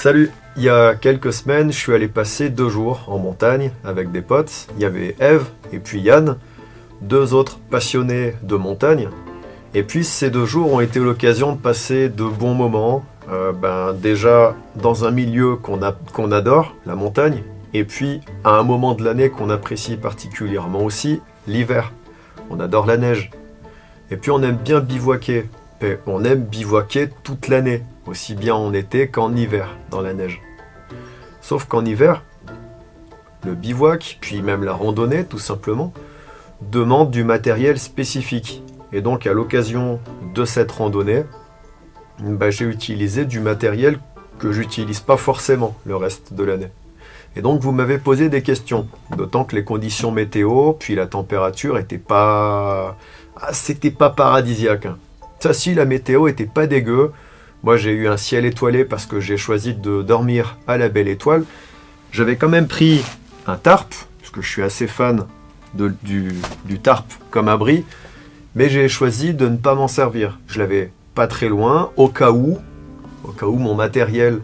Salut! Il y a quelques semaines, je suis allé passer 2 jours en montagne avec des potes. Il y avait Eve et puis Yann, 2 autres passionnés de montagne. Et puis ces 2 jours ont été l'occasion de passer de bons moments. Déjà dans un milieu qu'on adore, la montagne. Et puis à un moment de l'année qu'on apprécie particulièrement aussi, l'hiver. On adore la neige. Et puis on aime bien bivouaquer. Et on aime bivouaquer toute l'année, aussi bien en été qu'en hiver, dans la neige. Sauf qu'en hiver, le bivouac, puis même la randonnée tout simplement, demande du matériel spécifique. Et donc à l'occasion de cette randonnée, j'ai utilisé du matériel que j'utilise pas forcément le reste de l'année. Et donc vous m'avez posé des questions, d'autant que les conditions météo, puis la température c'était pas paradisiaque. Ça si, la météo était pas dégueu. Moi j'ai eu un ciel étoilé parce que j'ai choisi de dormir à la belle étoile. J'avais quand même pris un tarp, parce que je suis assez fan du tarp comme abri, mais j'ai choisi de ne pas m'en servir. Je l'avais pas très loin, au cas où mon matériel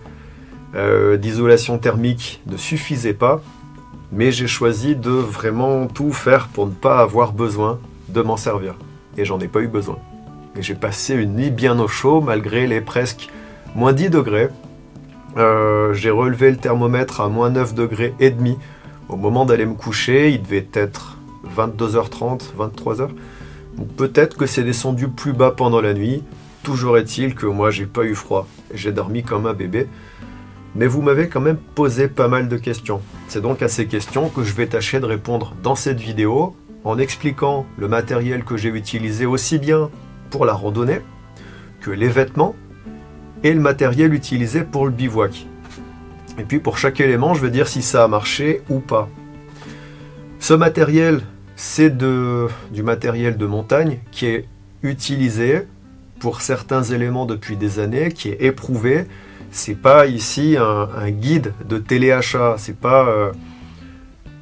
d'isolation thermique ne suffisait pas, mais j'ai choisi de vraiment tout faire pour ne pas avoir besoin de m'en servir. Et j'en ai pas eu besoin. Et j'ai passé une nuit bien au chaud, malgré les presque moins 10 degrés. J'ai relevé le thermomètre à moins 9 degrés et demi. Au moment d'aller me coucher, il devait être 22h30, 23h. Donc peut-être que c'est descendu plus bas pendant la nuit. Toujours est-il que moi, j'ai pas eu froid. J'ai dormi comme un bébé. Mais vous m'avez quand même posé pas mal de questions. C'est donc à ces questions que je vais tâcher de répondre dans cette vidéo, en expliquant le matériel que j'ai utilisé aussi bien pour la randonnée que les vêtements et le matériel utilisé pour le bivouac. Et puis pour chaque élément, je vais dire si ça a marché ou pas. Ce matériel, c'est du matériel de montagne qui est utilisé pour certains éléments depuis des années, qui est éprouvé. C'est pas ici un guide de téléachat. C'est pas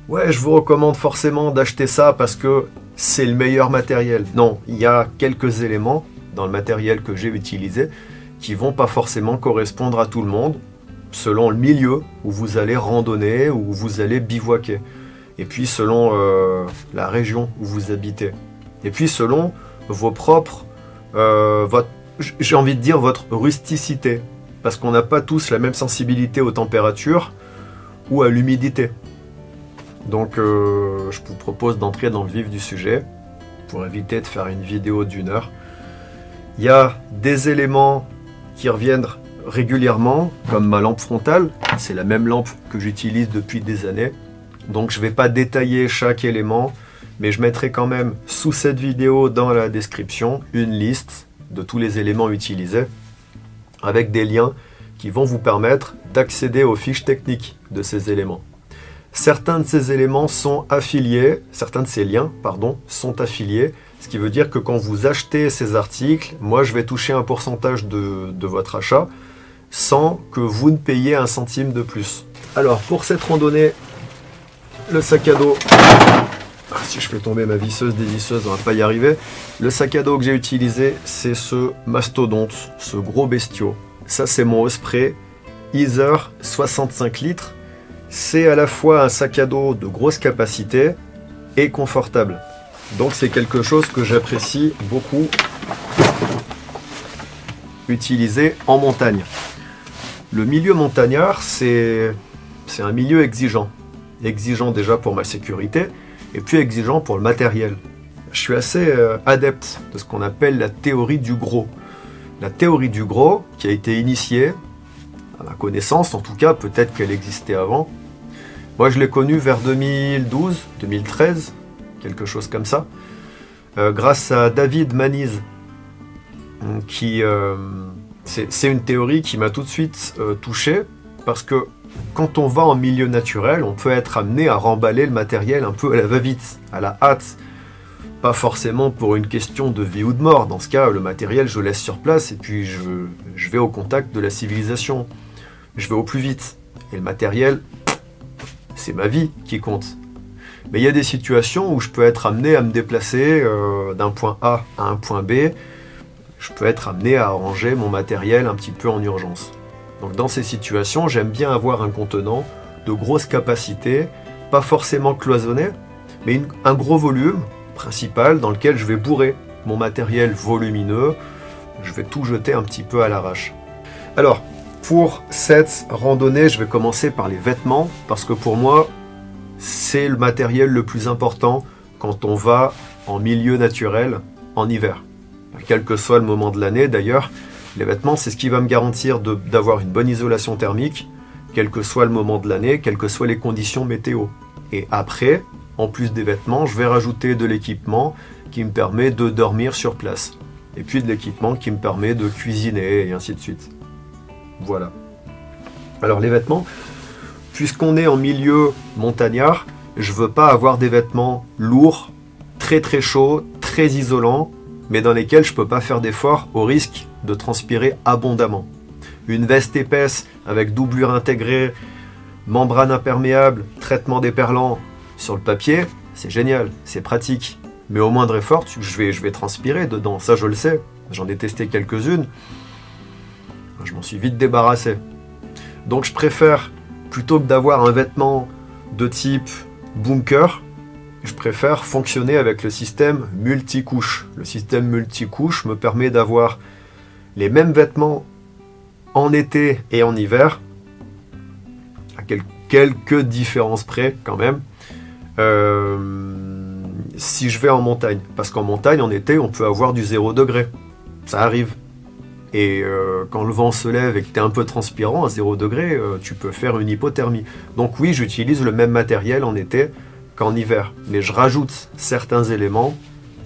ouais, je vous recommande forcément d'acheter ça parce que c'est le meilleur matériel. Non, il y a quelques éléments dans le matériel que j'ai utilisé qui vont pas forcément correspondre à tout le monde, selon le milieu où vous allez randonner, où vous allez bivouaquer. Et puis selon la région où vous habitez. Et puis selon vos propres, j'ai envie de dire votre rusticité. Parce qu'on n'a pas tous la même sensibilité aux températures ou à l'humidité. Donc je vous propose d'entrer dans le vif du sujet pour éviter de faire une vidéo d'1 heure. Il y a des éléments qui reviennent régulièrement, comme ma lampe frontale. C'est la même lampe que j'utilise depuis des années. Donc je ne vais pas détailler chaque élément, mais je mettrai quand même sous cette vidéo dans la description une liste de tous les éléments utilisés avec des liens qui vont vous permettre d'accéder aux fiches techniques de ces éléments. Certains de ces éléments sont affiliés, certains de ces liens, sont affiliés, ce qui veut dire que quand vous achetez ces articles, moi je vais toucher un pourcentage de votre achat sans que vous ne payiez un centime de plus. Alors pour cette randonnée, le sac à dos, si je fais tomber ma visseuse dévisseuse, on va pas y arriver. Le sac à dos que j'ai utilisé, c'est ce mastodonte, ce gros bestiau. Ça c'est mon Osprey Ether 65 litres. C'est à la fois un sac à dos de grosse capacité et confortable. Donc c'est quelque chose que j'apprécie beaucoup utiliser en montagne. Le milieu montagnard, c'est un milieu exigeant. Exigeant déjà pour ma sécurité et puis exigeant pour le matériel. Je suis assez adepte de ce qu'on appelle la théorie du gros. La théorie du gros qui a été initiée, à ma connaissance en tout cas, peut-être qu'elle existait avant. Moi je l'ai connue vers 2012, 2013, quelque chose comme ça, grâce à David Maniz, qui c'est une théorie qui m'a tout de suite touché, parce que quand on va en milieu naturel, on peut être amené à remballer le matériel un peu à la va-vite, à la hâte. Pas forcément pour une question de vie ou de mort. Dans ce cas, le matériel, je le laisse sur place et puis je vais au contact de la civilisation. Je vais au plus vite. Et le matériel, c'est ma vie qui compte. Mais il y a des situations où je peux être amené à me déplacer d'un point A à un point B. Je peux être amené à ranger mon matériel un petit peu en urgence. Donc dans ces situations, j'aime bien avoir un contenant de grosse capacité, pas forcément cloisonné, mais un gros volume principal dans lequel je vais bourrer mon matériel volumineux. Je vais tout jeter un petit peu à l'arrache. Alors, pour cette randonnée, je vais commencer par les vêtements, parce que pour moi, c'est le matériel le plus important quand on va en milieu naturel en hiver. Quel que soit le moment de l'année d'ailleurs, les vêtements, c'est ce qui va me garantir d'avoir une bonne isolation thermique, quel que soit le moment de l'année, quelles que soient les conditions météo. Et après, en plus des vêtements, je vais rajouter de l'équipement qui me permet de dormir sur place. Et puis de l'équipement qui me permet de cuisiner, et ainsi de suite. Voilà. Alors les vêtements, puisqu'on est en milieu montagnard, je veux pas avoir des vêtements lourds, très très chauds, très isolants, mais dans lesquels je peux pas faire d'efforts au risque de transpirer abondamment. Une veste épaisse avec doublure intégrée, membrane imperméable, traitement déperlant sur le papier, c'est génial, c'est pratique. Mais au moindre effort, je vais transpirer dedans, ça je le sais. J'en ai testé quelques-unes, je m'en suis vite débarrassé. Donc je préfère, plutôt que d'avoir un vêtement de type bunker, je préfère fonctionner avec le système multicouche. Le système multicouche me permet d'avoir les mêmes vêtements en été et en hiver, à quelques différences près quand même, si je vais en montagne. Parce qu'en montagne, en été, on peut avoir du 0 degré. Ça arrive. Et quand le vent se lève et que tu es un peu transpirant, à 0 degré, tu peux faire une hypothermie. Donc oui, j'utilise le même matériel en été qu'en hiver. Mais je rajoute certains éléments,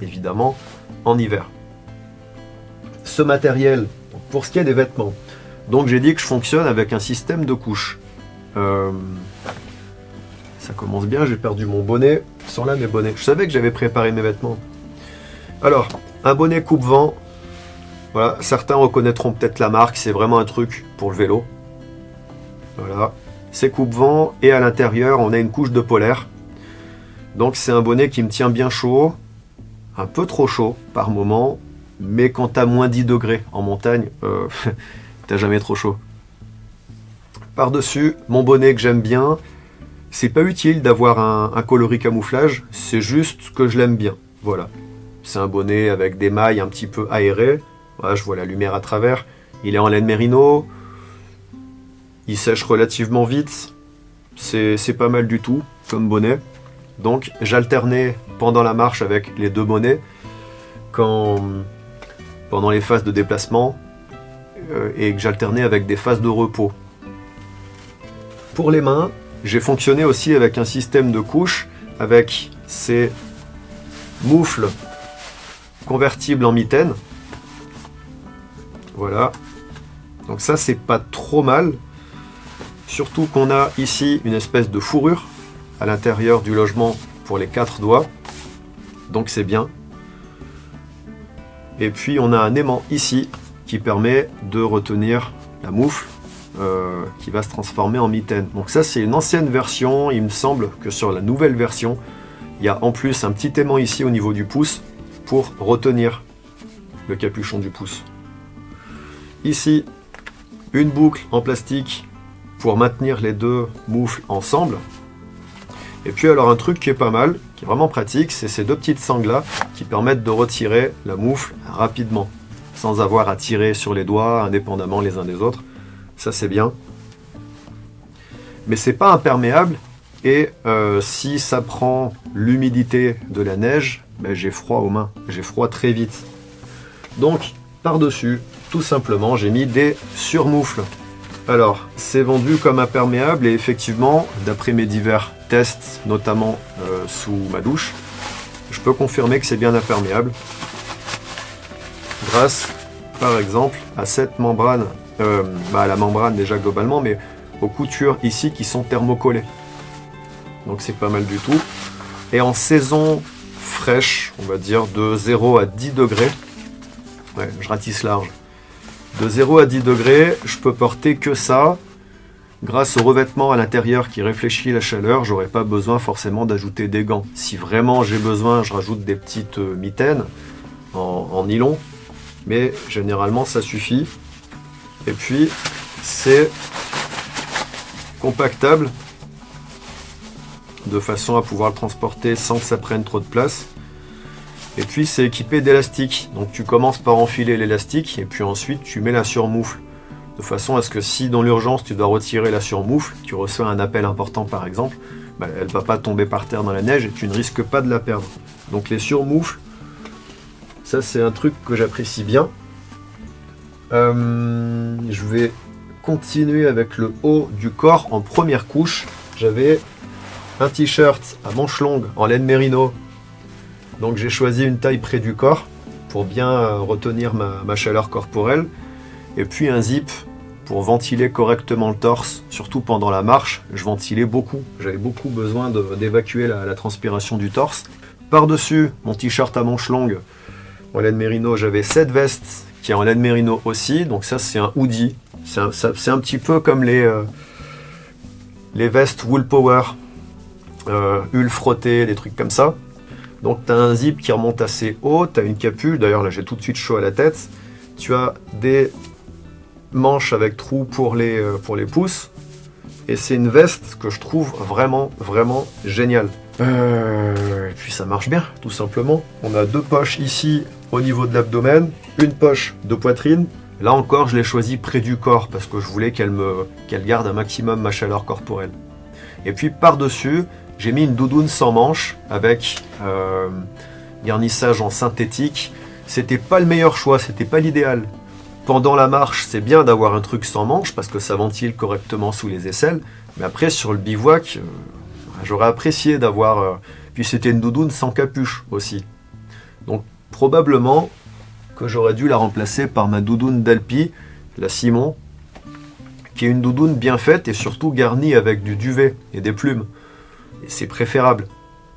évidemment, en hiver. Ce matériel, pour ce qui est des vêtements, donc j'ai dit que je fonctionne avec un système de couches. Ça commence bien, j'ai perdu mon bonnet. Sont là mes bonnets. Je savais que j'avais préparé mes vêtements. Alors, un bonnet coupe-vent. Voilà, certains reconnaîtront peut-être la marque, c'est vraiment un truc pour le vélo. Voilà, c'est coupe-vent et à l'intérieur, on a une couche de polaire. Donc c'est un bonnet qui me tient bien chaud, un peu trop chaud par moment, mais quand t'as moins 10 degrés en montagne, t'as jamais trop chaud. Par-dessus, mon bonnet que j'aime bien, c'est pas utile d'avoir un coloris camouflage, c'est juste que je l'aime bien. Voilà, c'est un bonnet avec des mailles un petit peu aérées. Voilà, je vois la lumière à travers. Il est en laine mérino. Il sèche relativement vite. C'est pas mal du tout comme bonnet. Donc j'alternais pendant la marche avec les deux bonnets pendant les phases de déplacement et que j'alternais avec des phases de repos. Pour les mains, j'ai fonctionné aussi avec un système de couches avec ces moufles convertibles en mitaines. Voilà. Donc ça, c'est pas trop mal. Surtout qu'on a ici une espèce de fourrure à l'intérieur du logement pour les 4 doigts. Donc c'est bien. Et puis on a un aimant ici qui permet de retenir la moufle qui va se transformer en mitaine. Donc ça, c'est une ancienne version. Il me semble que sur la nouvelle version, il y a en plus un petit aimant ici au niveau du pouce pour retenir le capuchon du pouce. Ici, une boucle en plastique pour maintenir les deux moufles ensemble. Et puis alors un truc qui est pas mal, qui est vraiment pratique, c'est ces deux petites sangles là qui permettent de retirer la moufle rapidement, sans avoir à tirer sur les doigts indépendamment les uns des autres. Ça c'est bien. Mais c'est pas imperméable et si ça prend l'humidité de la neige, ben, j'ai froid aux mains, j'ai froid très vite. Donc par-dessus, tout simplement, j'ai mis des surmoufles. Alors, c'est vendu comme imperméable et effectivement, d'après mes divers tests, notamment sous ma douche, je peux confirmer que c'est bien imperméable. Grâce, par exemple, à cette membrane, à la membrane déjà globalement, mais aux coutures ici qui sont thermocollées. Donc c'est pas mal du tout. Et en saison fraîche, on va dire de 0 à 10 degrés, ouais, je ratisse large. De 0 à 10 degrés, je peux porter que ça. Grâce au revêtement à l'intérieur qui réfléchit la chaleur, j'aurais pas besoin forcément d'ajouter des gants. Si vraiment j'ai besoin, je rajoute des petites mitaines en nylon. Mais généralement, ça suffit. Et puis, c'est compactable de façon à pouvoir le transporter sans que ça prenne trop de place. Et puis c'est équipé d'élastiques, donc tu commences par enfiler l'élastique et puis ensuite tu mets la surmoufle, de façon à ce que si dans l'urgence tu dois retirer la surmoufle, tu reçois un appel important par exemple, elle ne va pas tomber par terre dans la neige et tu ne risques pas de la perdre. Donc les surmoufles, ça c'est un truc que j'apprécie bien. Je vais continuer avec le haut du corps. En première couche, j'avais un t-shirt à manches longues en laine mérino. Donc j'ai choisi une taille près du corps pour bien retenir ma chaleur corporelle. Et puis un zip pour ventiler correctement le torse, surtout pendant la marche. Je ventilais beaucoup, j'avais beaucoup besoin d'évacuer la transpiration du torse. Par-dessus mon t-shirt à manches longues en laine mérino, j'avais cette veste qui est en laine mérino aussi. Donc ça c'est un hoodie. C'est un petit peu comme les vestes Wool Power, huile frottée, des trucs comme ça. Donc tu as un zip qui remonte assez haut, tu as une capuche, d'ailleurs là j'ai tout de suite chaud à la tête. Tu as des manches avec trous pour les pouces. Et c'est une veste que je trouve vraiment, vraiment géniale. Et puis ça marche bien, tout simplement. On a deux poches ici au niveau de l'abdomen, une poche de poitrine. Là encore, je l'ai choisi près du corps parce que je voulais qu'elle garde un maximum ma chaleur corporelle. Et puis par-dessus, j'ai mis une doudoune sans manches avec garnissage en synthétique. C'était pas le meilleur choix, c'était pas l'idéal. Pendant la marche, c'est bien d'avoir un truc sans manches parce que ça ventile correctement sous les aisselles. Mais après, sur le bivouac, j'aurais apprécié d'avoir... Puis c'était une doudoune sans capuche aussi. Donc probablement que j'aurais dû la remplacer par ma doudoune d'Alpi, la Simon, qui est une doudoune bien faite et surtout garnie avec du duvet et des plumes. Et c'est préférable.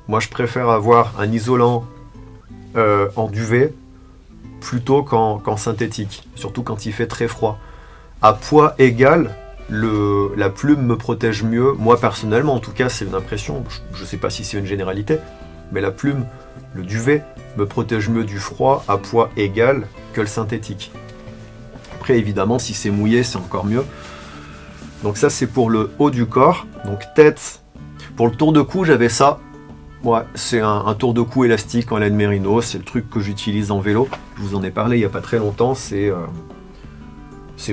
Moi, je préfère avoir un isolant en duvet plutôt qu'en synthétique, surtout quand il fait très froid. À poids égal, la plume me protège mieux. Moi, personnellement, en tout cas, c'est une impression. Je ne sais pas si c'est une généralité, mais la plume, le duvet, me protège mieux du froid à poids égal que le synthétique. Après, évidemment, si c'est mouillé, c'est encore mieux. Donc ça, c'est pour le haut du corps. Donc tête. Pour le tour de cou, j'avais ça. Ouais, c'est un tour de cou élastique en laine mérino. C'est le truc que j'utilise en vélo. Je vous en ai parlé il n'y a pas très longtemps. C'est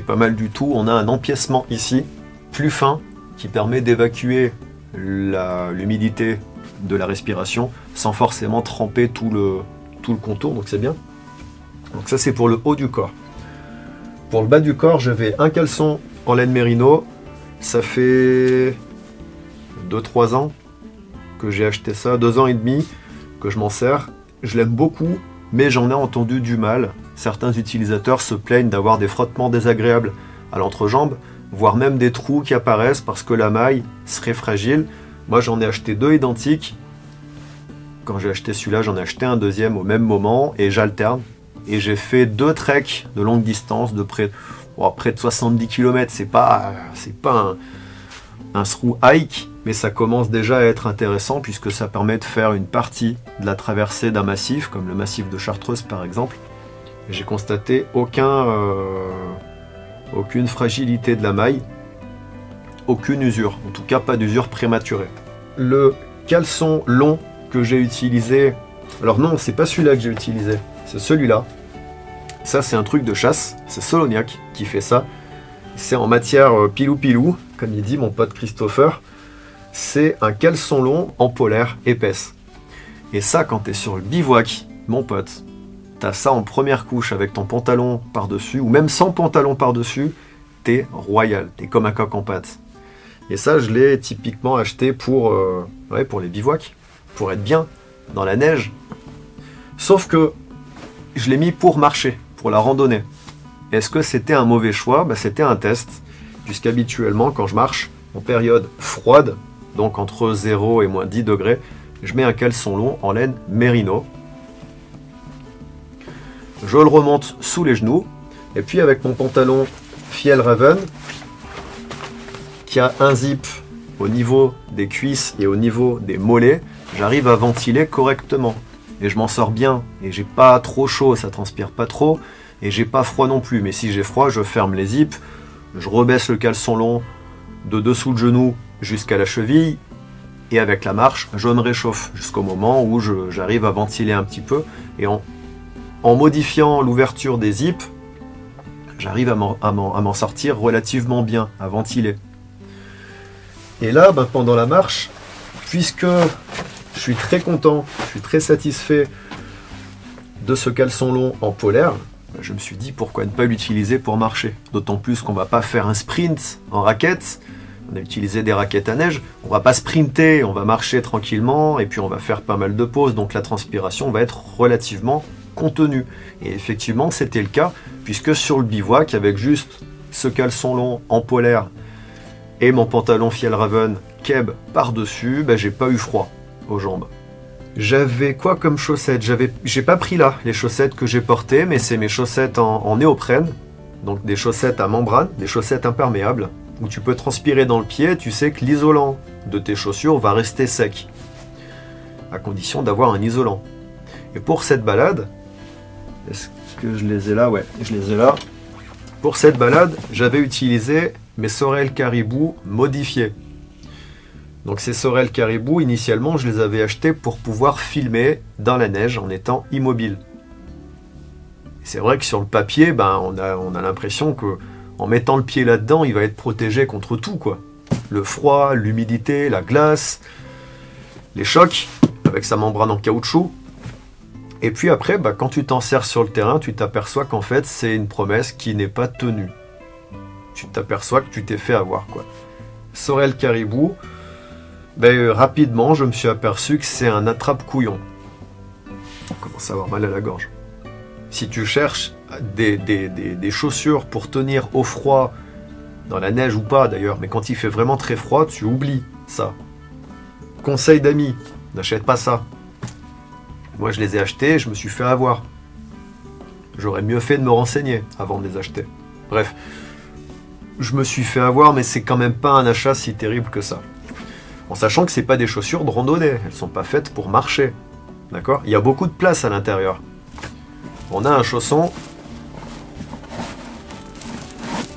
pas mal du tout. On a un empiècement ici, plus fin, qui permet d'évacuer l'humidité de la respiration sans forcément tremper tout le contour. Donc c'est bien. Donc ça, c'est pour le haut du corps. Pour le bas du corps, j'avais un caleçon en laine mérino. Ça fait 2-3 ans que j'ai acheté ça, 2 ans et demi que je m'en sers. Je l'aime beaucoup, mais j'en ai entendu du mal. Certains utilisateurs se plaignent d'avoir des frottements désagréables à l'entrejambe, voire même des trous qui apparaissent parce que la maille serait fragile. Moi, j'en ai acheté 2 identiques. Quand j'ai acheté celui-là, j'en ai acheté un deuxième au même moment et j'alterne. Et j'ai fait 2 treks de longue distance de près de 70 km. C'est pas un through hike, mais ça commence déjà à être intéressant puisque ça permet de faire une partie de la traversée d'un massif, comme le massif de Chartreuse par exemple. J'ai constaté aucune fragilité de la maille, aucune usure, en tout cas pas d'usure prématurée. Le caleçon long que j'ai utilisé, alors non, c'est pas celui-là que j'ai utilisé, c'est celui-là. Ça, c'est un truc de chasse, c'est Soloniac qui fait ça. C'est en matière pilou-pilou, comme il dit mon pote Christopher. C'est un caleçon long en polaire épaisse. Et ça, quand t'es sur le bivouac, mon pote, t'as ça en première couche avec ton pantalon par-dessus, ou même sans pantalon par-dessus, t'es royal, t'es comme un coq en pâte. Et ça, je l'ai typiquement acheté pour les bivouacs, pour être bien dans la neige. Sauf que je l'ai mis pour marcher, pour la randonnée. Est-ce que c'était un mauvais choix ? C'était un test, puisqu'habituellement, quand je marche en période froide, donc entre 0 et moins 10 degrés, je mets un caleçon long en laine mérino. Je le remonte sous les genoux, et puis avec mon pantalon Fjällräven, qui a un zip au niveau des cuisses et au niveau des mollets, j'arrive à ventiler correctement. Et je m'en sors bien, et j'ai pas trop chaud, ça transpire pas trop, et j'ai pas froid non plus. Mais si j'ai froid, je ferme les zips, je rebaisse le caleçon long de dessous le genou jusqu'à la cheville, et avec la marche, je me réchauffe jusqu'au moment où j'arrive à ventiler un petit peu, et en modifiant l'ouverture des zips, j'arrive à m'en sortir relativement bien, à ventiler. Et là, pendant la marche, puisque je suis très content, je suis très satisfait de ce caleçon long en polaire, je me suis dit pourquoi ne pas l'utiliser pour marcher. D'autant plus qu'on ne va pas faire un sprint en raquette, on a utilisé des raquettes à neige, on ne va pas sprinter, on va marcher tranquillement et puis on va faire pas mal de pauses, donc la transpiration va être relativement contenue. Et effectivement, c'était le cas, puisque sur le bivouac, avec juste ce caleçon long en polaire et mon pantalon Fjällräven Keb par-dessus, j'ai pas eu froid aux jambes. J'avais quoi comme chaussettes? J'ai pas pris là les chaussettes que j'ai portées, mais c'est mes chaussettes en néoprène, donc des chaussettes à membrane, des chaussettes imperméables, où tu peux transpirer dans le pied, tu sais que l'isolant de tes chaussures va rester sec, à condition d'avoir un isolant. Et pour cette balade, est-ce que je les ai là? Ouais, je les ai là. Pour cette balade, j'avais utilisé mes Sorel Caribou modifiées. Donc ces Sorel Caribou, initialement, je les avais achetés pour pouvoir filmer dans la neige en étant immobile. C'est vrai que sur le papier, on a l'impression que en mettant le pied là-dedans, il va être protégé contre tout, quoi. Le froid, l'humidité, la glace, les chocs, avec sa membrane en caoutchouc. Et puis après, quand tu t'en sers sur le terrain, tu t'aperçois qu'en fait, c'est une promesse qui n'est pas tenue. Tu t'aperçois que tu t'es fait avoir, quoi. Sorel Caribou, rapidement, je me suis aperçu que c'est un attrape-couillon. On commence à avoir mal à la gorge. Si tu cherches des chaussures pour tenir au froid, dans la neige ou pas d'ailleurs, mais quand il fait vraiment très froid, tu oublies ça. Conseil d'amis, n'achète pas ça. Moi je les ai achetés, je me suis fait avoir. J'aurais mieux fait de me renseigner avant de les acheter. Bref, je me suis fait avoir, mais c'est quand même pas un achat si terrible que ça. En sachant que c'est pas des chaussures de randonnée, elles sont pas faites pour marcher. D'accord? Il y a beaucoup de place à l'intérieur. On a un chausson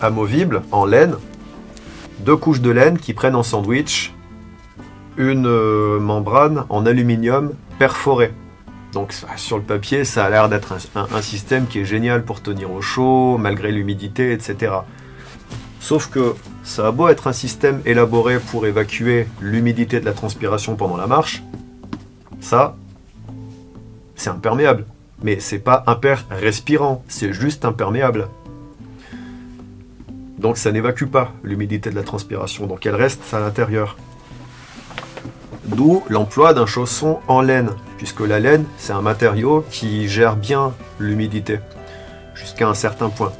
amovible en laine, 2 couches de laine qui prennent en sandwich, une membrane en aluminium perforée. Donc sur le papier, ça a l'air d'être un système qui est génial pour tenir au chaud, malgré l'humidité, etc. Sauf que ça a beau être un système élaboré pour évacuer l'humidité de la transpiration pendant la marche, ça, c'est imperméable. Mais c'est pas respirant, c'est juste imperméable. Donc ça n'évacue pas l'humidité de la transpiration, donc elle reste à l'intérieur. D'où l'emploi d'un chausson en laine, puisque la laine, c'est un matériau qui gère bien l'humidité, jusqu'à un certain point.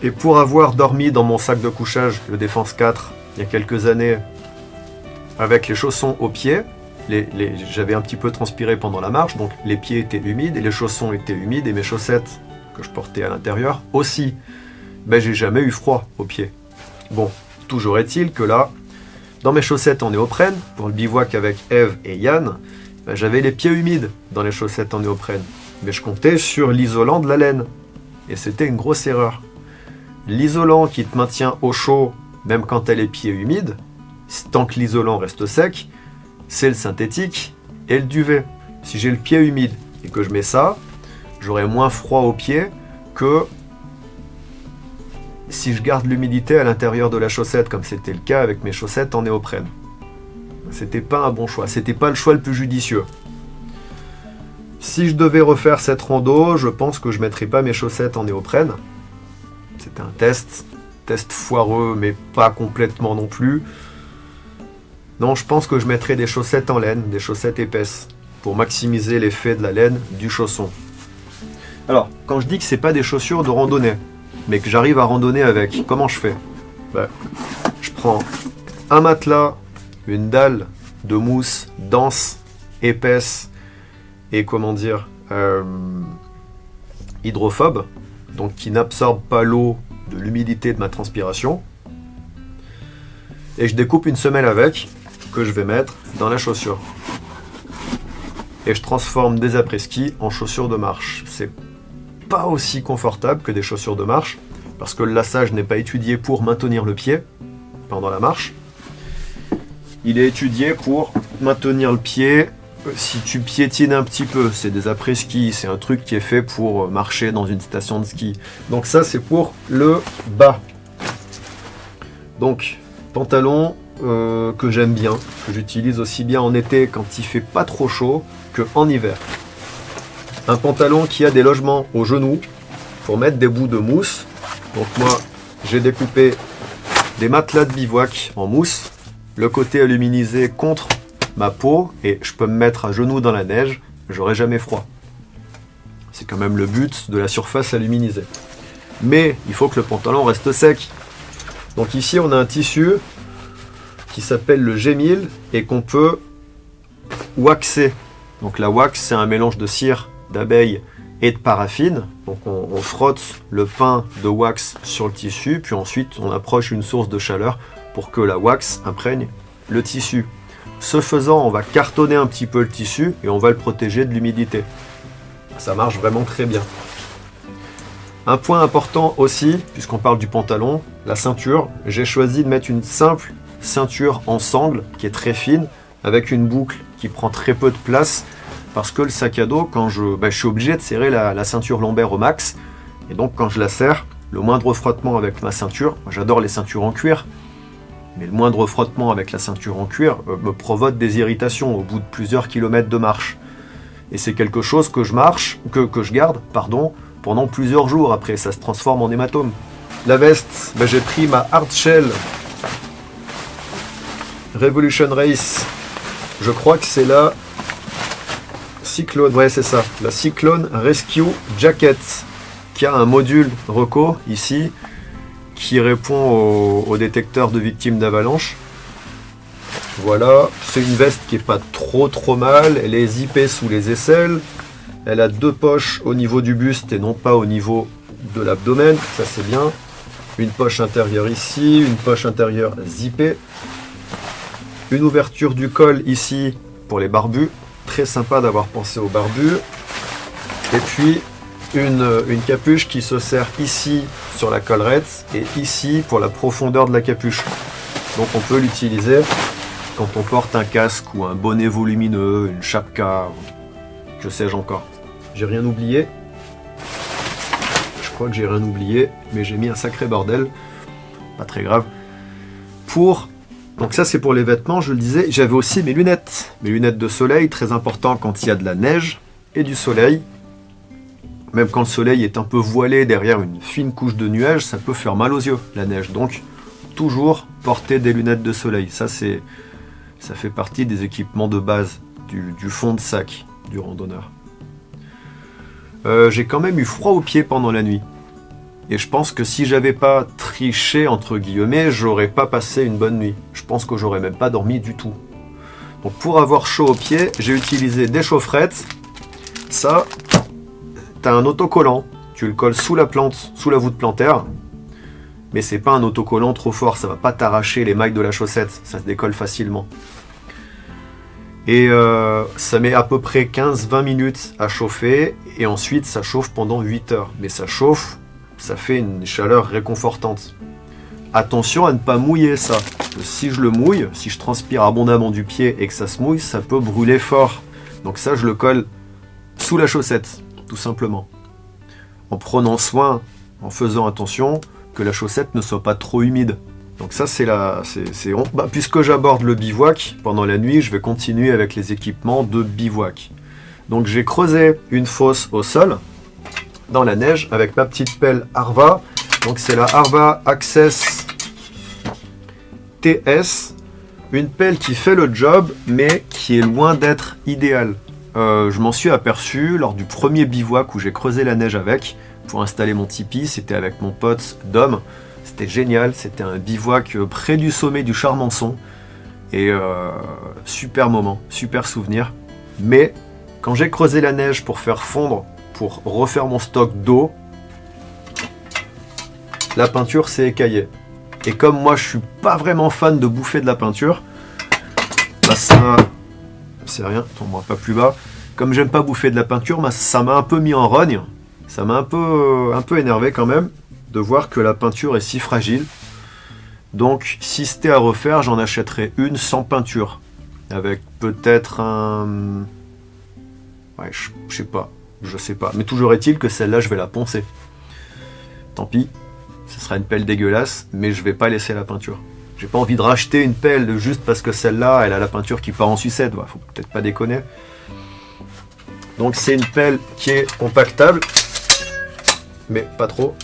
Et pour avoir dormi dans mon sac de couchage, le Défense 4, il y a quelques années, avec les chaussons aux pieds, j'avais un petit peu transpiré pendant la marche, donc les pieds étaient humides et les chaussons étaient humides et mes chaussettes que je portais à l'intérieur aussi. J'ai jamais eu froid aux pieds. Bon, toujours est-il que là, dans mes chaussettes en néoprène, pour le bivouac avec Eve et Yann, j'avais les pieds humides dans les chaussettes en néoprène. Mais je comptais sur l'isolant de la laine. Et c'était une grosse erreur. L'isolant qui te maintient au chaud, même quand tu as les pieds humides, tant que l'isolant reste sec, c'est le synthétique et le duvet. Si j'ai le pied humide et que je mets ça, j'aurai moins froid aux pieds que si je garde l'humidité à l'intérieur de la chaussette, comme c'était le cas avec mes chaussettes en néoprène. C'était pas un bon choix, c'était pas le choix le plus judicieux. Si je devais refaire cette rando, je pense que je mettrais pas mes chaussettes en néoprène. C'était un test foireux, mais pas complètement non plus. Non, je pense que je mettrais des chaussettes en laine, des chaussettes épaisses, pour maximiser l'effet de la laine du chausson. Alors, quand je dis que c'est pas des chaussures de randonnée, mais que j'arrive à randonner avec, comment je fais? Je prends un matelas, une dalle de mousse dense, épaisse, et hydrophobe, donc qui n'absorbe pas l'eau de l'humidité de ma transpiration, et je découpe une semelle avec, que je vais mettre dans la chaussure. Et je transforme des après-ski en chaussures de marche. C'est pas aussi confortable que des chaussures de marche, parce que le lassage n'est pas étudié pour maintenir le pied pendant la marche. Il est étudié pour maintenir le pied si tu piétines un petit peu. C'est des après-ski, c'est un truc qui est fait pour marcher dans une station de ski. Donc ça, c'est pour le bas. Donc, pantalon que j'aime bien, que j'utilise aussi bien en été quand il fait pas trop chaud qu'en hiver. Un pantalon qui a des logements aux genoux pour mettre des bouts de mousse. Donc moi, j'ai découpé des matelas de bivouac en mousse, le côté aluminisé contre ma peau, et je peux me mettre à genoux dans la neige, j'aurai jamais froid. C'est quand même le but de la surface aluminisée. Mais il faut que le pantalon reste sec. Donc ici, on a un tissu qui s'appelle le G1000 et qu'on peut waxer. Donc la wax, c'est un mélange de cire, d'abeille et de paraffine. Donc on frotte le pain de wax sur le tissu, puis ensuite on approche une source de chaleur pour que la wax imprègne le tissu. Ce faisant, on va cartonner un petit peu le tissu et on va le protéger de l'humidité. Ça marche vraiment très bien. Un point important aussi, puisqu'on parle du pantalon, la ceinture. J'ai choisi de mettre une simple ceinture en sangle qui est très fine, avec une boucle qui prend très peu de place, parce que le sac à dos, quand je suis obligé de serrer la ceinture lombaire au max, et donc quand je la serre, le moindre frottement avec ma ceinture, j'adore les ceintures en cuir, mais le moindre frottement avec la ceinture en cuir me provoque des irritations au bout de plusieurs kilomètres de marche. Et c'est quelque chose que je garde, pendant plusieurs jours après, ça se transforme en hématome. La veste, j'ai pris ma Hardshell Revolution Race, je crois que c'est la Cyclone, ouais c'est ça, la Cyclone Rescue Jacket, qui a un module Reco ici, qui répond au détecteur de victimes d'avalanche. Voilà, c'est une veste qui est pas trop mal, elle est zippée sous les aisselles, elle a deux poches au niveau du buste et non pas au niveau de l'abdomen, ça c'est bien. Une poche intérieure ici, une poche intérieure zippée. Une ouverture du col ici pour les barbus, très sympa d'avoir pensé aux barbus. Et puis une capuche qui se serre ici sur la collerette et ici pour la profondeur de la capuche. Donc on peut l'utiliser quand on porte un casque ou un bonnet volumineux, une chapka, que sais-je encore. J'ai rien oublié. Je crois que j'ai rien oublié, mais j'ai mis un sacré bordel. Pas très grave. Donc ça c'est pour les vêtements, je le disais. J'avais aussi mes lunettes de soleil, très important quand il y a de la neige et du soleil. Même quand le soleil est un peu voilé derrière une fine couche de nuages, ça peut faire mal aux yeux, la neige. Donc toujours porter des lunettes de soleil. Ça fait partie des équipements de base du fond de sac du randonneur. J'ai quand même eu froid aux pieds pendant la nuit. Et je pense que si j'avais pas triché, entre guillemets, j'aurais pas passé une bonne nuit. Je pense que j'aurais même pas dormi du tout. Donc pour avoir chaud aux pieds, j'ai utilisé des chaufferettes. Ça, t'as un autocollant. Tu le colles sous la plante, sous la voûte plantaire. Mais c'est pas un autocollant trop fort, ça va pas t'arracher les mailles de la chaussette. Ça se décolle facilement. Et ça met à peu près 15-20 minutes à chauffer. Et ensuite, ça chauffe pendant 8 heures. Mais ça chauffe. Ça fait une chaleur réconfortante. Attention à ne pas mouiller ça. Si je le mouille, si je transpire abondamment du pied et que ça se mouille, ça peut brûler fort. Donc ça, je le colle sous la chaussette, tout simplement. En prenant soin, en faisant attention que la chaussette ne soit pas trop humide. Donc ça, puisque j'aborde le bivouac, pendant la nuit, je vais continuer avec les équipements de bivouac. Donc j'ai creusé une fosse au sol, dans la neige, avec ma petite pelle Arva. Donc c'est la Arva Access TS, une pelle qui fait le job, mais qui est loin d'être idéale. Je m'en suis aperçu lors du premier bivouac où j'ai creusé la neige avec, pour installer mon tipi. C'était avec mon pote Dom. C'était génial, c'était un bivouac près du sommet du Charmançon. Et super moment, super souvenir. Mais quand j'ai creusé la neige pour faire fondre, pour refaire mon stock d'eau, la peinture s'est écaillée. Et comme moi je suis pas vraiment fan de bouffer de la peinture, c'est rien, tombera pas plus bas. Comme j'aime pas bouffer de la peinture, ça m'a un peu mis en rogne. Ça m'a un peu énervé quand même. de voir que la peinture est si fragile. Donc si c'était à refaire, j'en achèterais une sans peinture. Avec peut-être un... Ouais, je sais pas. Mais toujours est-il que celle-là, je vais la poncer. Tant pis, ce sera une pelle dégueulasse, mais je vais pas laisser la peinture. J'ai pas envie de racheter une pelle juste parce que celle-là, elle a la peinture qui part en sucette. Faut peut-être pas déconner. Donc c'est une pelle qui est compactable, mais pas trop.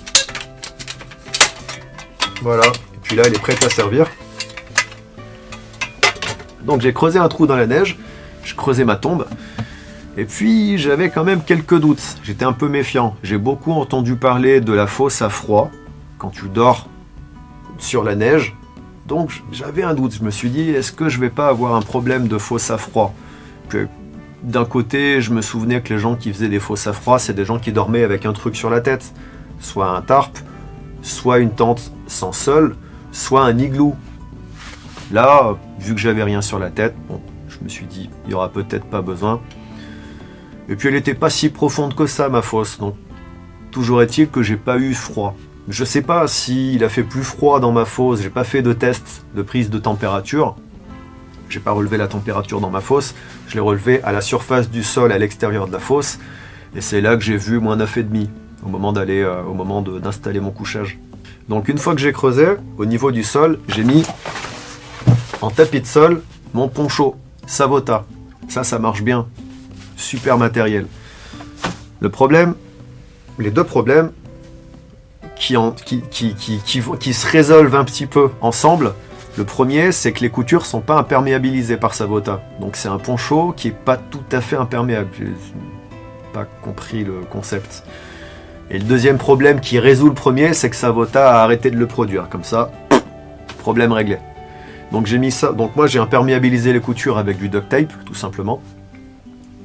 Voilà, et puis là, elle est prête à servir. Donc j'ai creusé un trou dans la neige, je creusais ma tombe, et puis j'avais quand même quelques doutes. J'étais un peu méfiant. J'ai beaucoup entendu parler de la fosse à froid, quand tu dors sur la neige. Donc j'avais un doute, je me suis dit, est-ce que je vais pas avoir un problème de fosse à froid? Puis, d'un côté, je me souvenais que les gens qui faisaient des fosses à froid, c'est des gens qui dormaient avec un truc sur la tête. Soit un tarp, soit une tente sans sol, soit un igloo. Là, vu que j'avais rien sur la tête, bon, je me suis dit, il n'y aura peut-être pas besoin. Et puis elle n'était pas si profonde que ça, ma fosse, donc toujours est-il que j'ai pas eu froid. Je sais pas s'il a fait plus froid dans ma fosse, j'ai pas fait de test de prise de température. J'ai pas relevé la température dans ma fosse, je l'ai relevé à la surface du sol à l'extérieur de la fosse, et c'est là que j'ai vu moins -9,5 au moment d'installer mon couchage. Donc une fois que j'ai creusé, au niveau du sol, j'ai mis en tapis de sol mon poncho Savota. Ça marche bien. Super matériel. Les deux problèmes qui se résolvent un petit peu ensemble. Le premier, c'est que les coutures sont pas imperméabilisées par Savota. Donc c'est un poncho qui est pas tout à fait imperméable. J'ai pas compris le concept. Et le deuxième problème qui résout le premier, c'est que Savota a arrêté de le produire. Comme ça, problème réglé. Donc j'ai mis ça. Donc moi j'ai imperméabilisé les coutures avec du duct tape, tout simplement.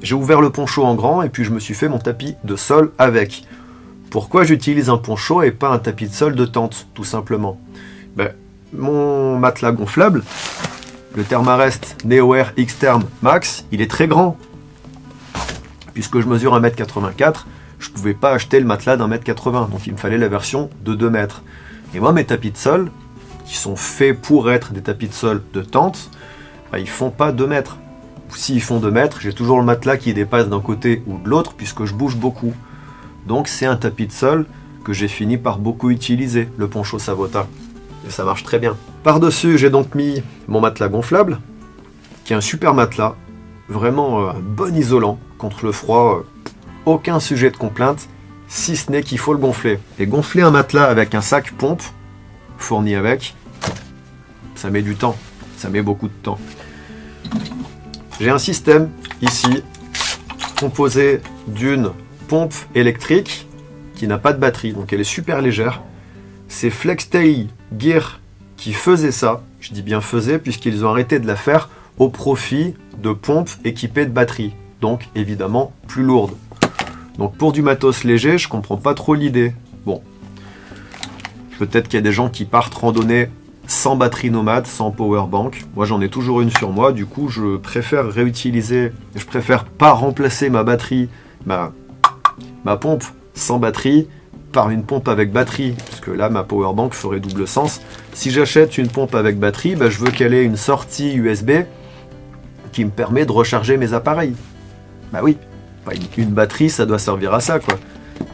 J'ai ouvert le poncho en grand et puis je me suis fait mon tapis de sol avec. Pourquoi j'utilise un poncho et pas un tapis de sol de tente, tout simplement? Mon matelas gonflable, le Thermarest NeoAir X-Term Max, il est très grand. Puisque je mesure 1m84, je ne pouvais pas acheter le matelas d'1m80, donc il me fallait la version de 2 mètres. Et moi, mes tapis de sol, qui sont faits pour être des tapis de sol de tente, ils font pas 2 mètres. S'ils font 2 mètres, j'ai toujours le matelas qui dépasse d'un côté ou de l'autre, puisque je bouge beaucoup. Donc c'est un tapis de sol que j'ai fini par beaucoup utiliser, le poncho Savota. Et ça marche très bien. Par-dessus, j'ai donc mis mon matelas gonflable, qui est un super matelas, vraiment un bon isolant contre le froid, aucun sujet de complainte, si ce n'est qu'il faut le gonfler. Et gonfler un matelas avec un sac pompe, fourni avec, ça met du temps, ça met beaucoup de temps. J'ai un système ici, composé d'une pompe électrique qui n'a pas de batterie, donc elle est super légère. C'est Flextail Gear qui faisait ça, je dis bien faisait, puisqu'ils ont arrêté de la faire au profit de pompes équipées de batterie, donc évidemment plus lourdes. Donc pour du matos léger, je comprends pas trop l'idée. Bon, peut-être qu'il y a des gens qui partent randonner sans batterie nomade, sans powerbank. Moi j'en ai toujours une sur moi, du coup je préfère réutiliser, je préfère pas remplacer ma batterie, ma pompe sans batterie, par une pompe avec batterie, puisque là ma powerbank ferait double sens. Si j'achète une pompe avec batterie, je veux qu'elle ait une sortie USB qui me permet de recharger mes appareils. Oui, une batterie ça doit servir à ça quoi.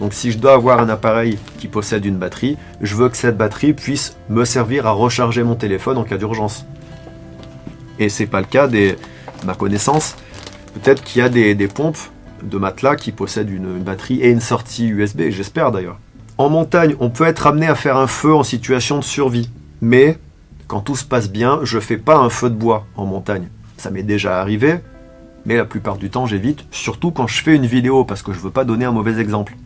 Donc si je dois avoir un appareil qui possède une batterie, je veux que cette batterie puisse me servir à recharger mon téléphone en cas d'urgence. Et c'est pas le cas ma connaissance. Peut-être qu'il y a des pompes de matelas qui possèdent une batterie et une sortie USB, j'espère d'ailleurs. En montagne, on peut être amené à faire un feu en situation de survie. Mais, quand tout se passe bien, je fais pas un feu de bois en montagne. Ça m'est déjà arrivé, mais la plupart du temps j'évite, surtout quand je fais une vidéo, parce que je veux pas donner un mauvais exemple.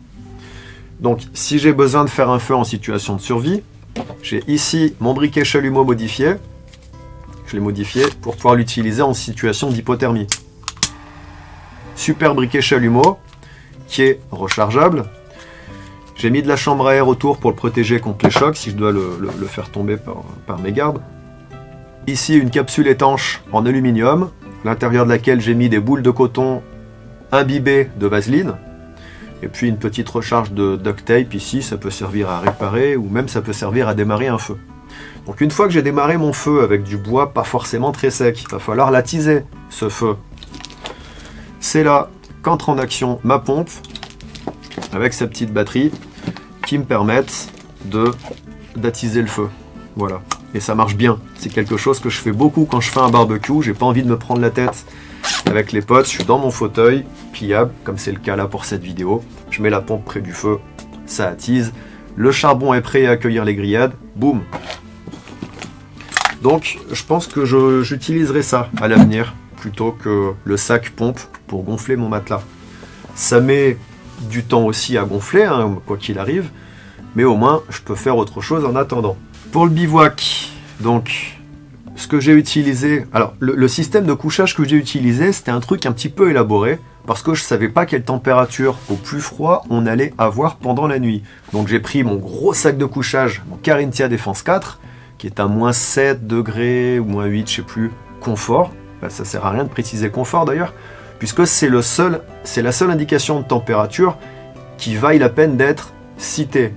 Donc, si j'ai besoin de faire un feu en situation de survie, j'ai ici mon briquet chalumeau modifié. Je l'ai modifié pour pouvoir l'utiliser en situation d'hypothermie. Super briquet chalumeau, qui est rechargeable. J'ai mis de la chambre à air autour pour le protéger contre les chocs, si je dois le faire tomber par mes gardes. Ici, une capsule étanche en aluminium, à l'intérieur de laquelle j'ai mis des boules de coton imbibées de vaseline. Et puis une petite recharge de duct tape ici, ça peut servir à réparer ou même ça peut servir à démarrer un feu. Donc une fois que j'ai démarré mon feu avec du bois pas forcément très sec, il va falloir l'attiser ce feu. C'est là qu'entre en action ma pompe avec sa petite batterie qui me permettent d'attiser le feu. Voilà. Et ça marche bien. C'est quelque chose que je fais beaucoup quand je fais un barbecue. J'ai pas envie de me prendre la tête avec les potes. Je suis dans mon fauteuil, pliable, comme c'est le cas là pour cette vidéo. Je mets la pompe près du feu, ça attise. Le charbon est prêt à accueillir les grillades. Boum. Donc, je pense que j'utiliserai ça à l'avenir plutôt que le sac pompe pour gonfler mon matelas. Ça met du temps aussi à gonfler, hein, quoi qu'il arrive, mais au moins, je peux faire autre chose en attendant. Pour le bivouac, donc, ce que j'ai utilisé... Alors, le système de couchage que j'ai utilisé, c'était un truc un petit peu élaboré, parce que je ne savais pas quelle température au plus froid on allait avoir pendant la nuit. Donc, j'ai pris mon gros sac de couchage, mon Carinthia Défense 4, qui est à moins 7 degrés ou moins 8, je sais plus, confort. Ben, ça sert à rien de préciser confort d'ailleurs, puisque c'est la seule indication de température qui vaille la peine d'être citée.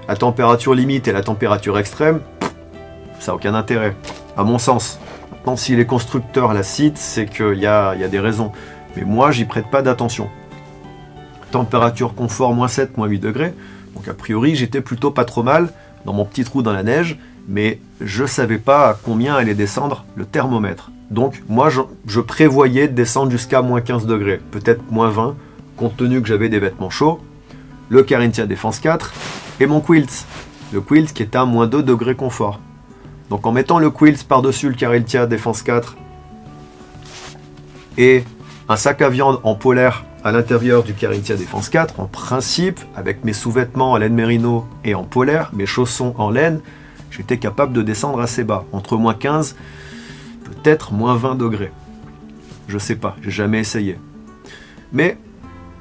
La température limite et la température extrême, ça n'a aucun intérêt, à mon sens. Maintenant, si les constructeurs la citent, c'est qu'il y a des raisons. Mais moi, j'y prête pas d'attention. Température confort, moins 7, moins 8 degrés. Donc a priori, j'étais plutôt pas trop mal dans mon petit trou dans la neige, mais je savais pas à combien allait descendre le thermomètre. Donc moi, je prévoyais de descendre jusqu'à moins 15 degrés, peut-être moins 20, compte tenu que j'avais des vêtements chauds, le Carinthia Défense 4 et mon quilt. Le quilt qui est à moins 2 degrés confort. Donc en mettant le quilt par-dessus le Carinthia Défense 4 et un sac à viande en polaire à l'intérieur du Carinthia Défense 4, en principe, avec mes sous-vêtements en laine mérino et en polaire, mes chaussons en laine, j'étais capable de descendre assez bas, entre moins 15, peut-être moins 20 degrés. Je sais pas, j'ai jamais essayé. Mais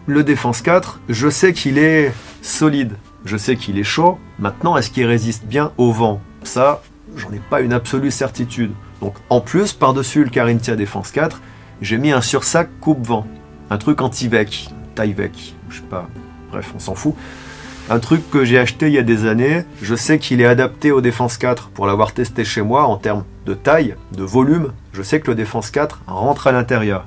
le Défense 4, je sais qu'il est solide, je sais qu'il est chaud. Maintenant, est-ce qu'il résiste bien au vent? Ça, j'en ai pas une absolue certitude. Donc en plus, par-dessus le Carinthia Défense 4, j'ai mis un sursac coupe-vent. Un truc anti-vec, taille-vec, je sais pas, bref, on s'en fout. Un truc que j'ai acheté il y a des années, je sais qu'il est adapté au Défense 4 pour l'avoir testé chez moi en termes de taille, de volume. Je sais que le Défense 4 rentre à l'intérieur.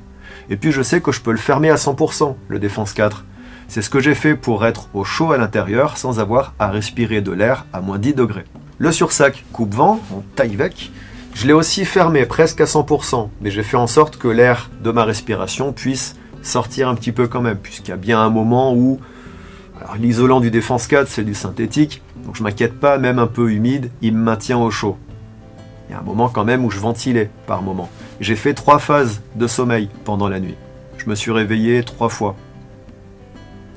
Et puis je sais que je peux le fermer à 100%, le Défense 4. C'est ce que j'ai fait pour être au chaud à l'intérieur sans avoir à respirer de l'air à moins 10 degrés. Le sursac coupe-vent, en taille-vec, je l'ai aussi fermé presque à 100%, mais j'ai fait en sorte que l'air de ma respiration puisse sortir un petit peu quand même, puisqu'il y a bien un moment où... Alors l'isolant du Défense 4, c'est du synthétique, donc je m'inquiète pas, même un peu humide, il me maintient au chaud. Il y a un moment quand même où je ventilais par moment. J'ai fait 3 phases de sommeil pendant la nuit. Je me suis réveillé 3 fois.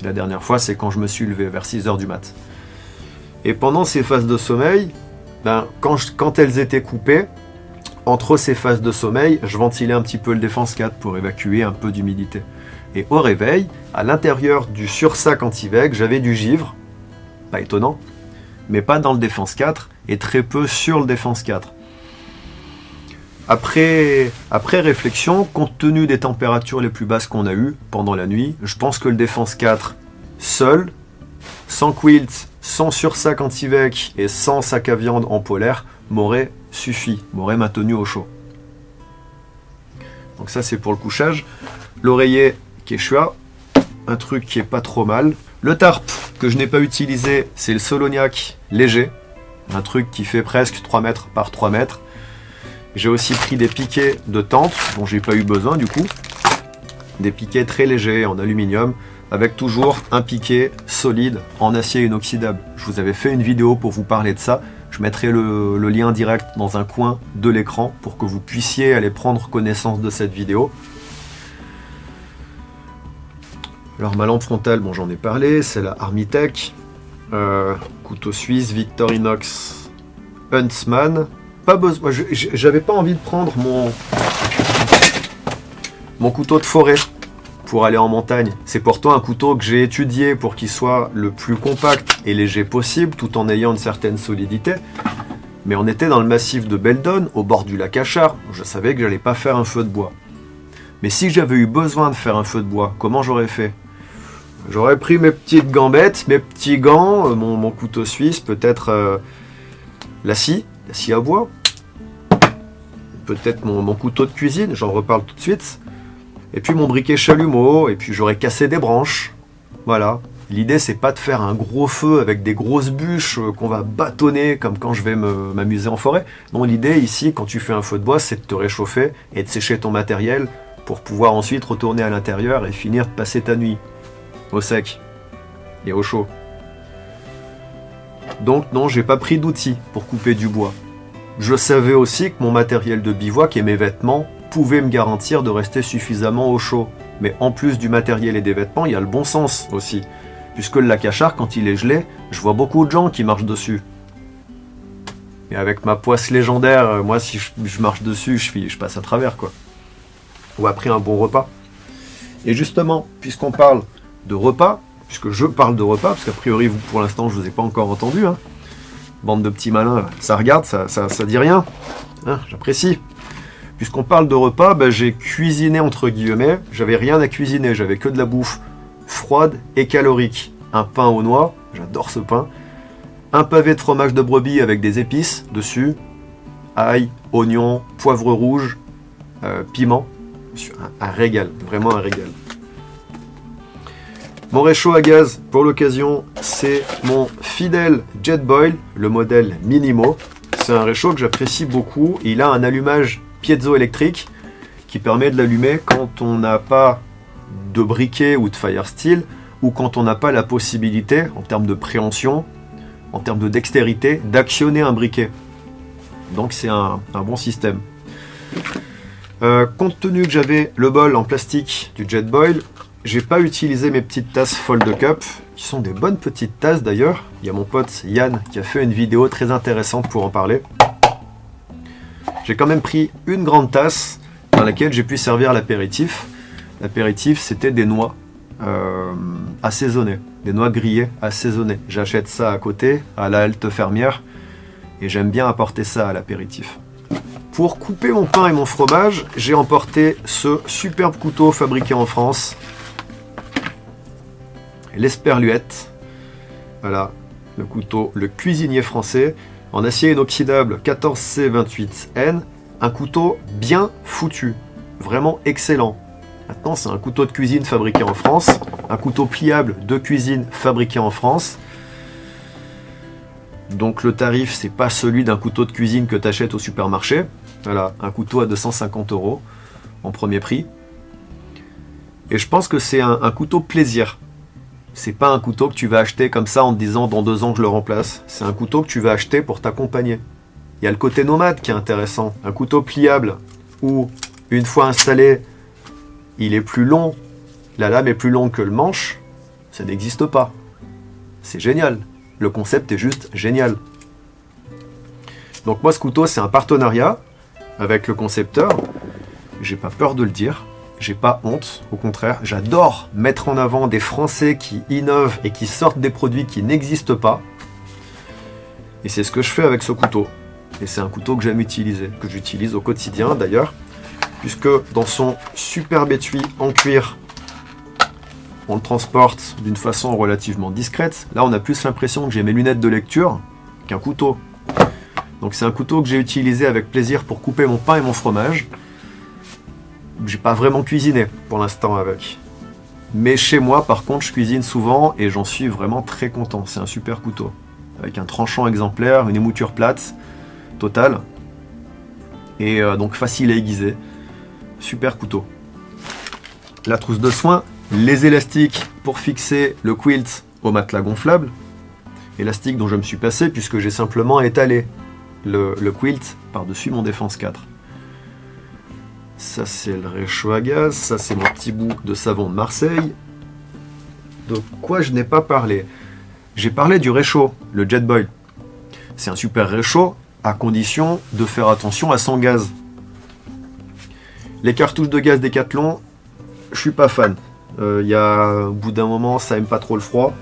La dernière fois, c'est quand je me suis levé vers 6h du mat. Et pendant ces phases de sommeil, quand elles étaient coupées, entre ces phases de sommeil, je ventilais un petit peu le Défense 4 pour évacuer un peu d'humidité. Et au réveil, à l'intérieur du sursac anti-vec, j'avais du givre, pas étonnant, mais pas dans le Défense 4 et très peu sur le Défense 4. Après réflexion, compte tenu des températures les plus basses qu'on a eues pendant la nuit, je pense que le Défense 4 seul, sans quilt, sans sursac anti-vec et sans sac à viande en polaire, m'aurait suffi, m'aurait maintenu au chaud. Donc ça c'est pour le couchage. L'oreiller Quechua, un truc qui est pas trop mal. Le tarp que je n'ai pas utilisé, c'est le Soloniac léger, un truc qui fait presque 3 mètres par 3 mètres. J'ai aussi pris des piquets de tente, dont j'ai pas eu besoin du coup. Des piquets très légers en aluminium, avec toujours un piquet solide en acier inoxydable. Je vous avais fait une vidéo pour vous parler de ça. Je mettrai le lien direct dans un coin de l'écran pour que vous puissiez aller prendre connaissance de cette vidéo. Alors ma lampe frontale, bon j'en ai parlé, c'est la Armitech. Couteau suisse, Victorinox Huntsman. Pas besoin, j'avais pas envie de prendre mon couteau de forêt pour aller en montagne. C'est pourtant un couteau que j'ai étudié pour qu'il soit le plus compact et léger possible, tout en ayant une certaine solidité. Mais on était dans le massif de Beldon, au bord du lac Achard. Je savais que j'allais pas faire un feu de bois. Mais si j'avais eu besoin de faire un feu de bois, comment j'aurais fait? J'aurais pris mes petites gambettes, mes petits gants, mon couteau suisse, peut-être la scie à bois. Peut-être mon couteau de cuisine, j'en reparle tout de suite. Et puis mon briquet chalumeau, et puis j'aurais cassé des branches. Voilà. L'idée, c'est pas de faire un gros feu avec des grosses bûches qu'on va bâtonner comme quand je vais m'amuser en forêt. Non, l'idée ici, quand tu fais un feu de bois, c'est de te réchauffer et de sécher ton matériel pour pouvoir ensuite retourner à l'intérieur et finir de passer ta nuit au sec et au chaud. Donc non, j'ai pas pris d'outils pour couper du bois. Je savais aussi que mon matériel de bivouac et mes vêtements pouvaient me garantir de rester suffisamment au chaud. Mais en plus du matériel et des vêtements, il y a le bon sens aussi. Puisque le lac Achard, quand il est gelé, je vois beaucoup de gens qui marchent dessus. Et avec ma poisse légendaire, moi si je marche dessus, je passe à travers quoi. Ou après un bon repas. Et justement, puisqu'on parle de repas, puisque je parle de repas, parce qu'a priori, vous, pour l'instant, je ne vous ai pas encore entendu, hein. Bande de petits malins, ça regarde, ça dit rien. Hein, j'apprécie. Puisqu'on parle de repas, j'ai cuisiné entre guillemets, j'avais rien à cuisiner, j'avais que de la bouffe froide et calorique. Un pain aux noix, j'adore ce pain. Un pavé de fromage de brebis avec des épices dessus, ail, oignon, poivre rouge, piment. Un régal, vraiment un régal. Mon réchaud à gaz, pour l'occasion, c'est mon fidèle Jetboil, le modèle Minimo. C'est un réchaud que j'apprécie beaucoup. Il a un allumage piezoélectrique qui permet de l'allumer quand on n'a pas de briquet ou de fire steel, ou quand on n'a pas la possibilité, en termes de préhension, en termes de dextérité, d'actionner un briquet. Donc c'est un bon système. Compte tenu que j'avais le bol en plastique du Jetboil, j'ai pas utilisé mes petites tasses Fold Cup, qui sont des bonnes petites tasses d'ailleurs. Il y a mon pote Yann qui a fait une vidéo très intéressante pour en parler. J'ai quand même pris une grande tasse dans laquelle j'ai pu servir l'apéritif. L'apéritif, c'était des noix assaisonnées, des noix grillées assaisonnées. J'achète ça à côté, à la halte fermière, et j'aime bien apporter ça à l'apéritif. Pour couper mon pain et mon fromage, j'ai emporté ce superbe couteau fabriqué en France, l'Esperluette. Voilà, le couteau, le cuisinier français, en acier inoxydable 14C28N, un couteau bien foutu, vraiment excellent. Maintenant, c'est un couteau de cuisine fabriqué en France, un couteau pliable de cuisine fabriqué en France. Donc le tarif, c'est pas celui d'un couteau de cuisine que tu achètes au supermarché. Voilà, un couteau à 250 € en premier prix. Et je pense que c'est un couteau plaisir. C'est pas un couteau que tu vas acheter comme ça en te disant dans 2 ans je le remplace. C'est un couteau que tu vas acheter pour t'accompagner. Il y a le côté nomade qui est intéressant. Un couteau pliable où, une fois installé, il est plus long, la lame est plus longue que le manche, ça n'existe pas. C'est génial. Le concept est juste génial. Donc moi, ce couteau, c'est un partenariat avec le concepteur. J'ai pas peur de le dire. J'ai pas honte, au contraire, j'adore mettre en avant des Français qui innovent et qui sortent des produits qui n'existent pas. Et c'est ce que je fais avec ce couteau. Et c'est un couteau que j'aime utiliser, que j'utilise au quotidien d'ailleurs, puisque dans son superbe étui en cuir, on le transporte d'une façon relativement discrète. Là, on a plus l'impression que j'ai mes lunettes de lecture qu'un couteau. Donc c'est un couteau que j'ai utilisé avec plaisir pour couper mon pain et mon fromage. J'ai pas vraiment cuisiné pour l'instant avec. Mais chez moi, par contre, je cuisine souvent et j'en suis vraiment très content. C'est un super couteau. Avec un tranchant exemplaire, une émouture plate, totale. Et donc facile à aiguiser. Super couteau. La trousse de soins, les élastiques pour fixer le quilt au matelas gonflable. Élastique dont je me suis passé puisque j'ai simplement étalé le quilt par-dessus mon Défense 4. Ça c'est le réchaud à gaz, ça c'est mon petit bout de savon de Marseille. De quoi je n'ai pas parlé? J'ai parlé du réchaud, le Jetboil. C'est un super réchaud à condition de faire attention à son gaz. Les cartouches de gaz Décathlon, je suis pas fan. Au bout d'un moment, ça aime pas trop le froid.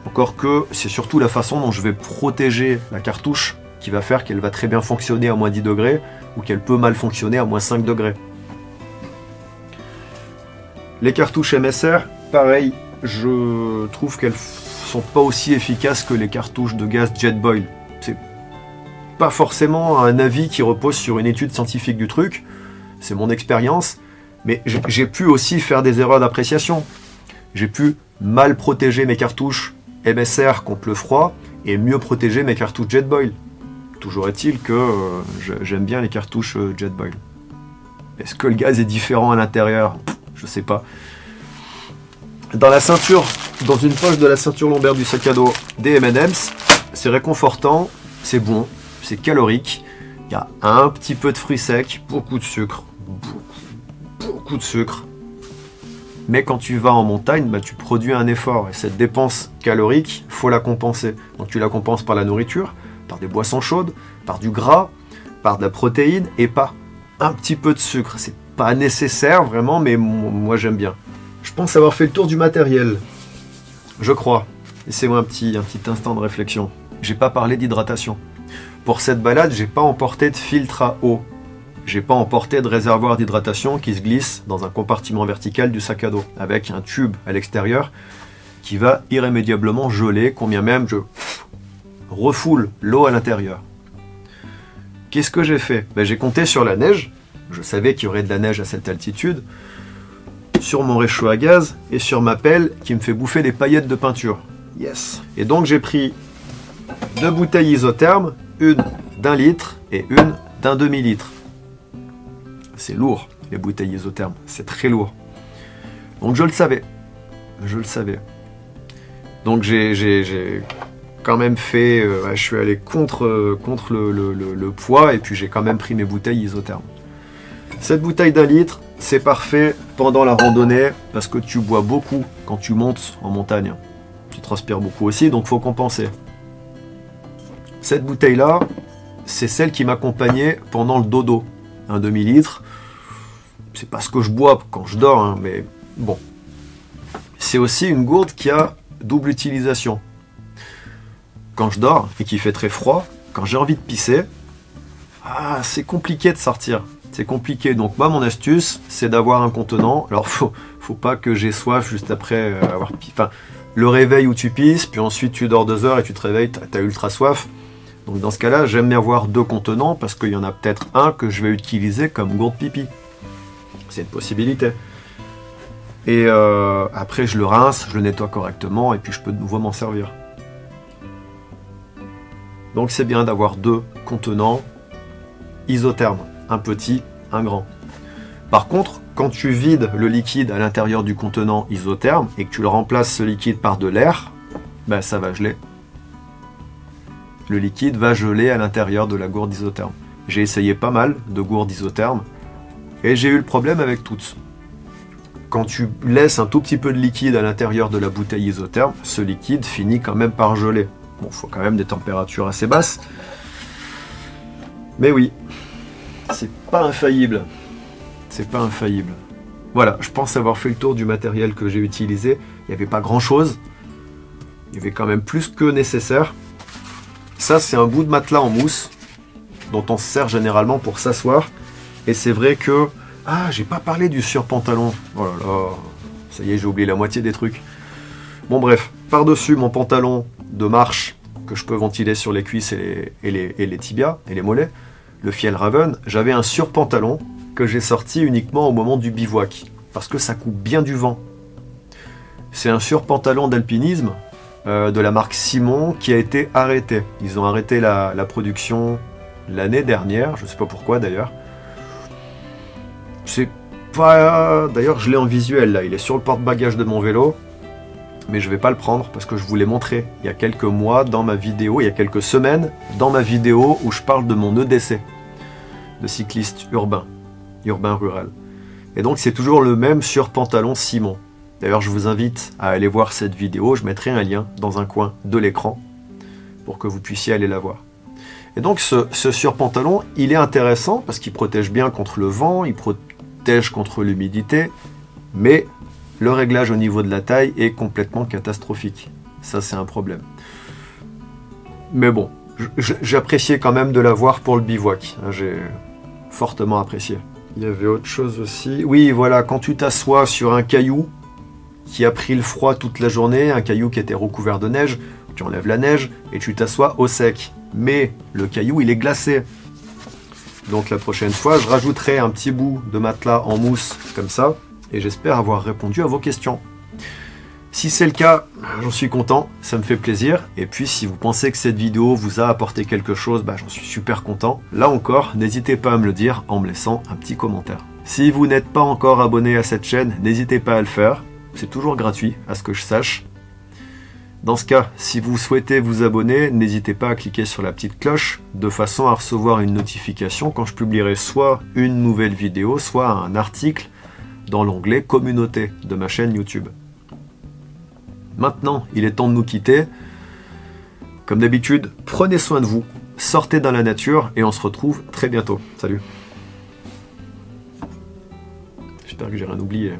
Encore que c'est surtout la façon dont je vais protéger la cartouche qui va faire qu'elle va très bien fonctionner à moins 10 degrés ou qu'elle peut mal fonctionner à moins 5 degrés. Les cartouches MSR, pareil, je trouve qu'elles sont pas aussi efficaces que les cartouches de gaz Jetboil. C'est pas forcément un avis qui repose sur une étude scientifique du truc, c'est mon expérience, mais j'ai pu aussi faire des erreurs d'appréciation. J'ai pu mal protéger mes cartouches MSR contre le froid et mieux protéger mes cartouches Jetboil. Toujours est-il que j'aime bien les cartouches Jetboil. Est-ce que le gaz est différent à l'intérieur? Je sais pas. Dans la ceinture, dans une poche de la ceinture lombaire du sac à dos des M&M's, c'est réconfortant, c'est bon, c'est calorique. Il y a un petit peu de fruits secs, beaucoup de sucre, beaucoup de sucre. Mais quand tu vas en montagne, bah, tu produis un effort. Et cette dépense calorique, faut la compenser. Donc tu la compenses par la nourriture, par des boissons chaudes, par du gras, par de la protéine et par un petit peu de sucre. C'est pas nécessaire vraiment, mais moi j'aime bien. Je pense avoir fait le tour du matériel. Je crois. Laissez-moi un petit instant de réflexion. J'ai pas parlé d'hydratation. Pour cette balade, j'ai pas emporté de filtre à eau. J'ai pas emporté de réservoir d'hydratation qui se glisse dans un compartiment vertical du sac à dos, avec un tube à l'extérieur qui va irrémédiablement geler, combien même je refoule l'eau à l'intérieur. Qu'est-ce que j'ai fait? J'ai compté sur la neige. Je savais qu'il y aurait de la neige à cette altitude. Sur mon réchaud à gaz et sur ma pelle qui me fait bouffer des paillettes de peinture. Yes. Et donc j'ai pris 2 bouteilles isothermes, une d'1 litre et une d'1 demi-litre. C'est lourd, les bouteilles isothermes, c'est très lourd. Donc je le savais. Donc j'ai quand même fait, je suis allé contre le poids et puis j'ai quand même pris mes bouteilles isothermes. Cette bouteille d'1 litre, c'est parfait pendant la randonnée parce que tu bois beaucoup quand tu montes en montagne. Tu transpires beaucoup aussi, donc faut compenser. Cette bouteille-là, c'est celle qui m'accompagnait pendant le dodo. Un demi-litre, c'est pas ce que je bois quand je dors, hein, mais bon. C'est aussi une gourde qui a double utilisation. Quand je dors et qu'il fait très froid, quand j'ai envie de pisser, c'est compliqué de sortir. C'est compliqué, donc moi mon astuce c'est d'avoir un contenant. Alors faut pas que j'ai soif juste après avoir pissé. Enfin, le réveil où tu pisses, puis ensuite tu dors 2 heures et tu te réveilles, t'as ultra soif. Donc dans ce cas-là, j'aime bien avoir 2 contenants parce qu'il y en a peut-être un que je vais utiliser comme gourde pipi. C'est une possibilité. Et après je le rince, je le nettoie correctement et puis je peux de nouveau m'en servir. Donc c'est bien d'avoir 2 contenants isothermes. Un petit, un grand. Par contre, quand tu vides le liquide à l'intérieur du contenant isotherme et que tu le remplaces ce liquide par de l'air, ça va geler. Le liquide va geler à l'intérieur de la gourde isotherme. J'ai essayé pas mal de gourdes isothermes et j'ai eu le problème avec toutes. Quand tu laisses un tout petit peu de liquide à l'intérieur de la bouteille isotherme, ce liquide finit quand même par geler. Bon, il faut quand même des températures assez basses. Mais oui. C'est pas infaillible. C'est pas infaillible. Voilà, je pense avoir fait le tour du matériel que j'ai utilisé. Il n'y avait pas grand chose. Il y avait quand même plus que nécessaire. Ça, c'est un bout de matelas en mousse dont on se sert généralement pour s'asseoir. Et c'est vrai que... j'ai pas parlé du surpantalon. Oh là là, ça y est, j'ai oublié la moitié des trucs. Bon bref, par-dessus mon pantalon de marche que je peux ventiler sur les cuisses et les tibias et les mollets, le Fjällräven, j'avais un surpantalon que j'ai sorti uniquement au moment du bivouac, parce que ça coupe bien du vent. C'est un surpantalon d'alpinisme de la marque Simon qui a été arrêté. Ils ont arrêté la production l'année dernière, je ne sais pas pourquoi d'ailleurs. C'est pas... D'ailleurs, je l'ai en visuel là, il est sur le porte-bagages de mon vélo, mais je vais pas le prendre parce que je vous l'ai montré il y a quelques mois dans ma vidéo, il y a quelques semaines dans ma vidéo où je parle de mon EDC de cycliste urbain rural. Et donc c'est toujours le même surpantalon Simon. D'ailleurs, je vous invite à aller voir cette vidéo, je mettrai un lien dans un coin de l'écran pour que vous puissiez aller la voir. Et donc ce surpantalon, il est intéressant parce qu'il protège bien contre le vent, il protège contre l'humidité, mais le réglage au niveau de la taille est complètement catastrophique. Ça, c'est un problème. Mais bon, j'appréciais quand même de l'avoir pour le bivouac. J'ai fortement apprécié. Il y avait autre chose aussi. Oui, voilà, quand tu t'assois sur un caillou, qui a pris le froid toute la journée, un caillou qui était recouvert de neige, tu enlèves la neige et tu t'assois au sec. Mais le caillou, il est glacé. Donc la prochaine fois, je rajouterai un petit bout de matelas en mousse, comme ça, et j'espère avoir répondu à vos questions. Si c'est le cas, j'en suis content, ça me fait plaisir. Et puis si vous pensez que cette vidéo vous a apporté quelque chose, j'en suis super content. Là encore, n'hésitez pas à me le dire en me laissant un petit commentaire. Si vous n'êtes pas encore abonné à cette chaîne, n'hésitez pas à le faire. C'est toujours gratuit, à ce que je sache. Dans ce cas, si vous souhaitez vous abonner, n'hésitez pas à cliquer sur la petite cloche de façon à recevoir une notification quand je publierai soit une nouvelle vidéo, soit un article dans l'onglet Communauté de ma chaîne YouTube. Maintenant, il est temps de nous quitter. Comme d'habitude, prenez soin de vous, sortez dans la nature et on se retrouve très bientôt. Salut. J'espère que j'ai rien oublié.